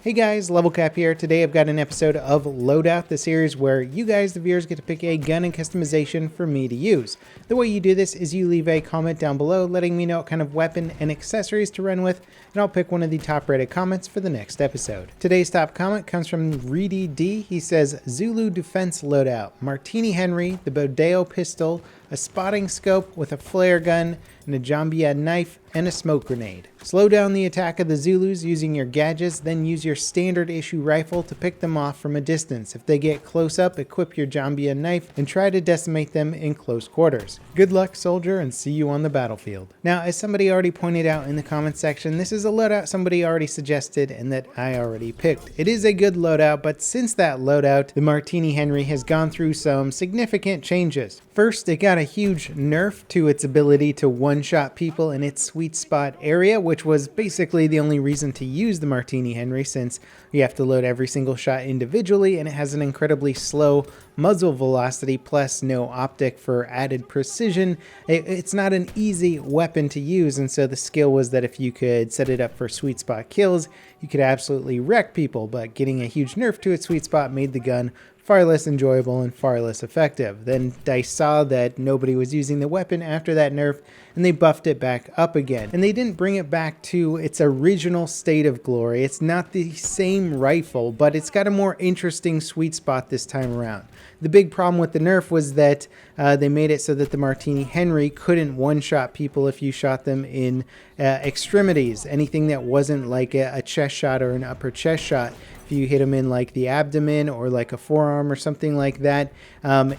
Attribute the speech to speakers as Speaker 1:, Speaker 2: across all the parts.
Speaker 1: Hey guys, Level Cap here. Today I've got an episode of Loadout, the series where you guys, the viewers, get to pick a gun and customization for me to use. The way you do this is you leave a comment down below letting me know what kind of weapon and accessories to run with, and I'll pick one of the top rated comments for the next episode. Today's top comment comes from Reedy D. He says, Zulu defense loadout, Martini-Henry, the Bodeo pistol, a spotting scope with a flare gun, and a Jambia knife, and a smoke grenade. Slow down the attack of the Zulus using your gadgets, then use your standard issue rifle to pick them off from a distance. If they get close up, equip your Jambia knife and try to decimate them in close quarters. Good luck, soldier, and see you on the battlefield. Now, as somebody already pointed out in the comment section, this is a loadout somebody already suggested and that I already picked. It is a good loadout, but since that loadout, the Martini-Henry has gone through some significant changes. First, it got a huge nerf to its ability to one-shot people in its sweet spot area, which was basically the only reason to use the Martini-Henry, since you have to load every single shot individually and it has an incredibly slow muzzle velocity plus no optic for added precision. It's not an easy weapon to use, and so the skill was that if you could set it up for sweet spot kills, you could absolutely wreck people, but getting a huge nerf to its sweet spot made the gun far less enjoyable and far less effective. Then DICE saw that nobody was using the weapon after that nerf, and they buffed it back up again. And they didn't bring it back to its original state of glory. It's not the same rifle, but it's got a more interesting sweet spot this time around. The big problem with the nerf was that they made it so that the Martini-Henry couldn't one-shot people if you shot them in extremities, anything that wasn't like a chest shot or an upper chest shot. If you hit them in like the abdomen or like a forearm or something like that,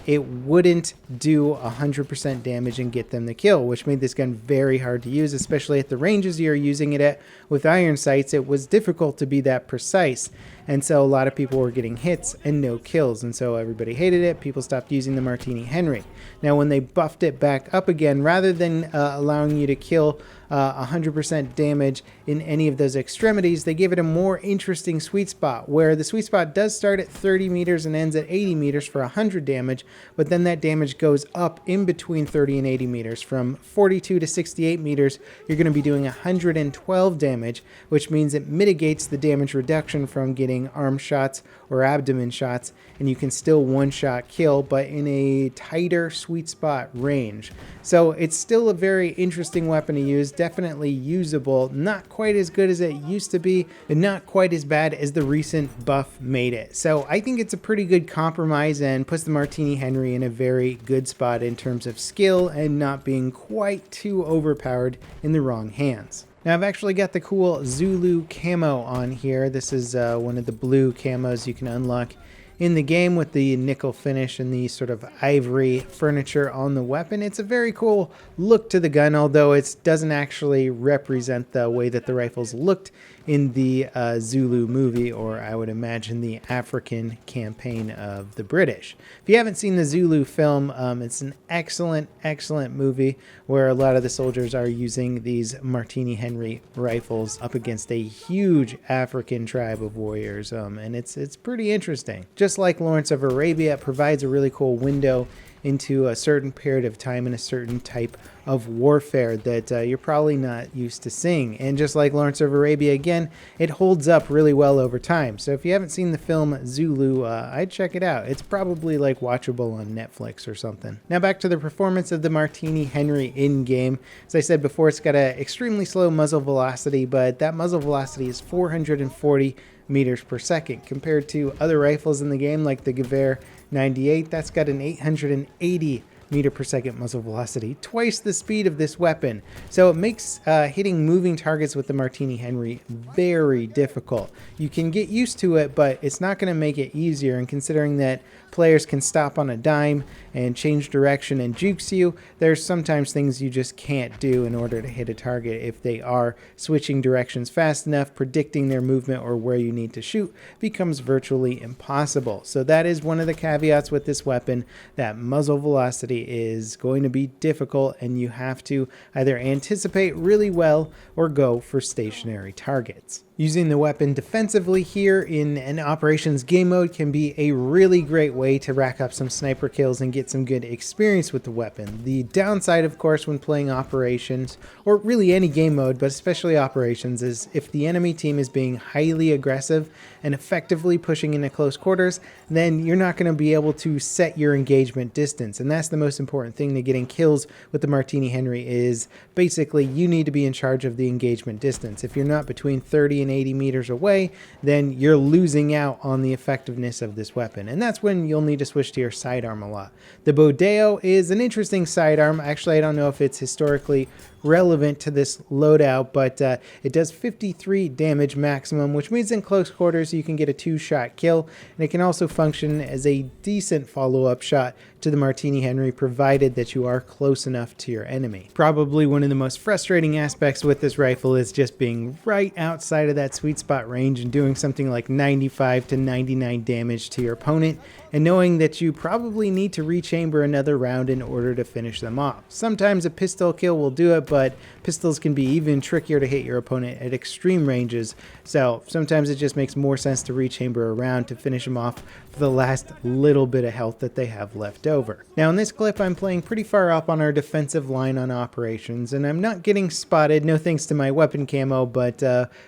Speaker 1: it wouldn't do 100% damage and get them the kill, which made this gun very hard to use, especially at the ranges you're using it at. With iron sights, it was difficult to be that precise. And so a lot of people were getting hits and no kills. And so everybody hated it. People stopped using the Martini-Henry. Now, when they buffed it back up again, rather than allowing you to kill 100% damage in any of those extremities, they gave it a more interesting sweet spot, where the sweet spot does start at 30 meters and ends at 80 meters for 100 damage, but then that damage goes up in between 30 and 80 meters. From 42 to 68 meters, you're going to be doing 112 damage, which means it mitigates the damage reduction from getting arm shots or abdomen shots, and you can still one-shot kill, but in a tighter sweet spot range. So it's still a very interesting weapon to use, definitely usable, not quite as good as it used to be, and not quite as bad as the recent buff made it. So I think it's a pretty good compromise and puts the Martini-Henry in a very good spot in terms of skill and not being quite too overpowered in the wrong hands. Now, I've actually got the cool Zulu camo on here. This is one of the blue camos you can unlock in the game with the nickel finish and the sort of ivory furniture on the weapon. It's a very cool look to the gun, although it doesn't actually represent the way that the rifles looked in the Zulu movie, or I would imagine the African campaign of the British. If you haven't seen the Zulu film, it's an excellent, excellent movie where a lot of the soldiers are using these Martini-Henry rifles up against a huge African tribe of warriors, and it's pretty interesting. Just like Lawrence of Arabia, it provides a really cool window into a certain period of time and a certain type of warfare that you're probably not used to seeing. And just like Lawrence of Arabia, again, it holds up really well over time. So if you haven't seen the film Zulu, I'd check it out. It's probably like watchable on Netflix or something. Now back to the performance of the Martini-Henry in-game. As I said before, it's got an extremely slow muzzle velocity, but that muzzle velocity is 440 meters per second compared to other rifles in the game like the Gewehr 98. That's got an 880 meter per second muzzle velocity, twice the speed of this weapon. So it makes hitting moving targets with the Martini-Henry very difficult. You can get used to it, but it's not going to make it easier, and considering that players can stop on a dime and change direction and jukes you, there's sometimes things you just can't do in order to hit a target if they are switching directions fast enough. Predicting their movement or where you need to shoot becomes virtually impossible. So that is one of the caveats with this weapon, that muzzle velocity is going to be difficult, and you have to either anticipate really well or go for stationary targets. Using the weapon defensively here in an operations game mode can be a really great way to rack up some sniper kills and get some good experience with the weapon. The downside, of course, when playing operations, or really any game mode, but especially operations, is if the enemy team is being highly aggressive and effectively pushing into close quarters, then you're not going to be able to set your engagement distance. And that's the most important thing to getting kills with the Martini-Henry is basically you need to be in charge of the engagement distance. If you're not between 30 and 80 meters away, then you're losing out on the effectiveness of this weapon. And that's when you'll need to switch to your sidearm a lot. The Bodeo is an interesting sidearm. Actually, I don't know if it's historically relevant to this loadout, but it does 53 damage maximum, which means in close quarters you can get a 2-shot kill, and it can also function as a decent follow-up shot to the Martini-Henry, provided that you are close enough to your enemy. Probably one of the most frustrating aspects with this rifle is just being right outside of that sweet spot range and doing something like 95 to 99 damage to your opponent, and knowing that you probably need to rechamber another round in order to finish them off. Sometimes a pistol kill will do it, but pistols can be even trickier to hit your opponent at extreme ranges, so sometimes it just makes more sense to rechamber a round to finish them off for the last little bit of health that they have left over. Now in this clip I'm playing pretty far up on our defensive line on operations, and I'm not getting spotted, no thanks to my weapon camo, but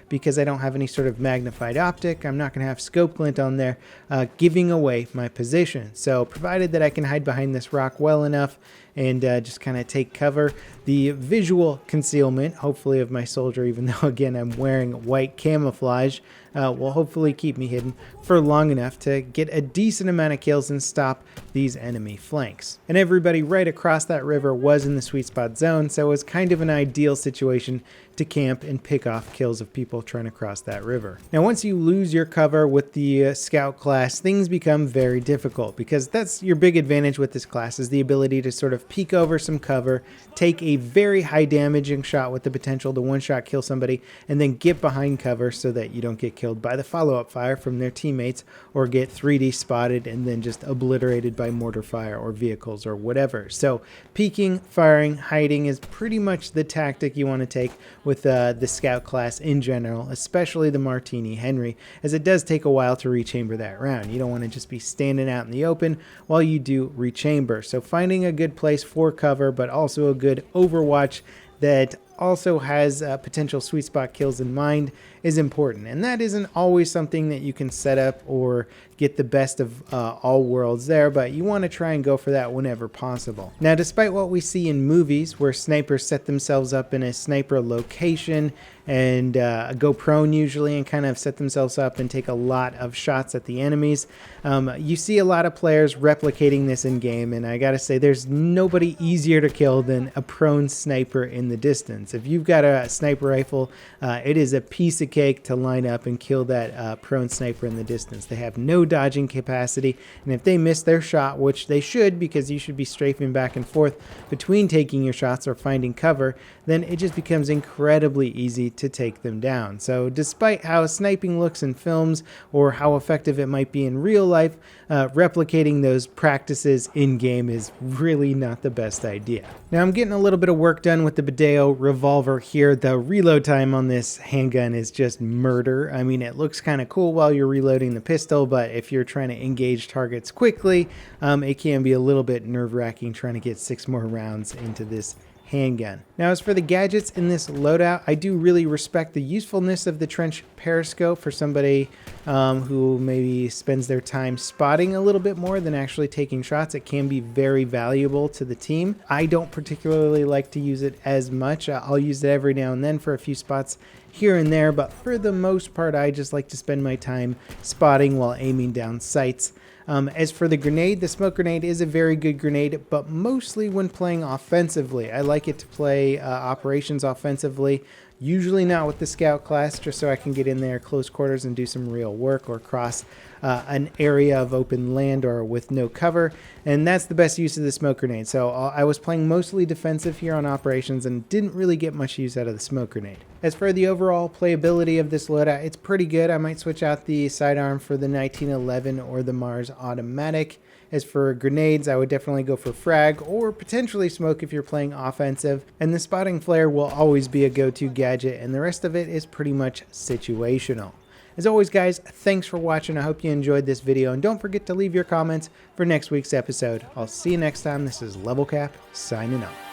Speaker 1: because I don't have any sort of magnified optic, I'm not going to have scope glint on there, giving away my position. So provided that I can hide behind this rock well enough and just kind of take cover, the visual concealment, hopefully of my soldier, even though again I'm wearing white camouflage, will hopefully keep me hidden for long enough to get a decent amount of kills and stop these enemy flanks. And everybody right across that river was in the sweet spot zone, so it was kind of an ideal situation to camp and pick off kills of people trying to cross that river. Now once you lose your cover with the scout class, things become very difficult, because that's your big advantage with this class, is the ability to sort of peek over some cover, take a very high damaging shot with the potential to one-shot kill somebody, and then get behind cover so that you don't get killed by the follow-up fire from their teammates or get 3D spotted and then just obliterated by mortar fire or vehicles or whatever. So peeking, firing, hiding is pretty much the tactic you want to take with the scout class in general, especially the Martini-Henry, as it does take a while to rechamber that round. You don't want to just be standing out in the open while you do rechamber. So finding a good place for cover, but also a good overwatch that also has potential sweet spot kills in mind is important, and that isn't always something that you can set up or get the best of all worlds there, but you want to try and go for that whenever possible. Now despite what we see in movies where snipers set themselves up in a sniper location and go prone usually and kind of set themselves up and take a lot of shots at the enemies, you see a lot of players replicating this in game, and I gotta say there's nobody easier to kill than a prone sniper in the distance. If you've got a sniper rifle, it is a piece of cake to line up and kill that prone sniper in the distance. They have no dodging capacity, and if they miss their shot, which they should, because you should be strafing back and forth between taking your shots or finding cover, then it just becomes incredibly easy to take them down. So despite how sniping looks in films or how effective it might be in real life, replicating those practices in game is really not the best idea. Now I'm getting a little bit of work done with the Bodeo revolver here. The reload time on this handgun is just murder. I mean, it looks kind of cool while you're reloading the pistol, but if you're trying to engage targets quickly, it can be a little bit nerve-wracking trying to get 6 more rounds into this handgun. Now as for the gadgets in this loadout, I do really respect the usefulness of the trench periscope for somebody who maybe spends their time spotting a little bit more than actually taking shots. It can be very valuable to the team. I don't particularly like to use it as much. I'll use it every now and then for a few spots here and there, but for the most part I just like to spend my time spotting while aiming down sights. As for the grenade, the smoke grenade is a very good grenade, but mostly when playing offensively. I like it to play operations offensively, usually not with the scout class, just so I can get in there close quarters and do some real work or cross an area of open land or with no cover, and that's the best use of the smoke grenade. So I was playing mostly defensive here on operations and didn't really get much use out of the smoke grenade. As for the overall playability of this loadout, it's pretty good. I might switch out the sidearm for the 1911 or the Mars automatic As for grenades, I would definitely go for frag or potentially smoke if you're playing offensive. And the spotting flare will always be a go-to gadget, and the rest of it is pretty much situational. As always, guys, thanks for watching. I hope you enjoyed this video, and don't forget to leave your comments for next week's episode. I'll see you next time. This is Level Cap, signing off.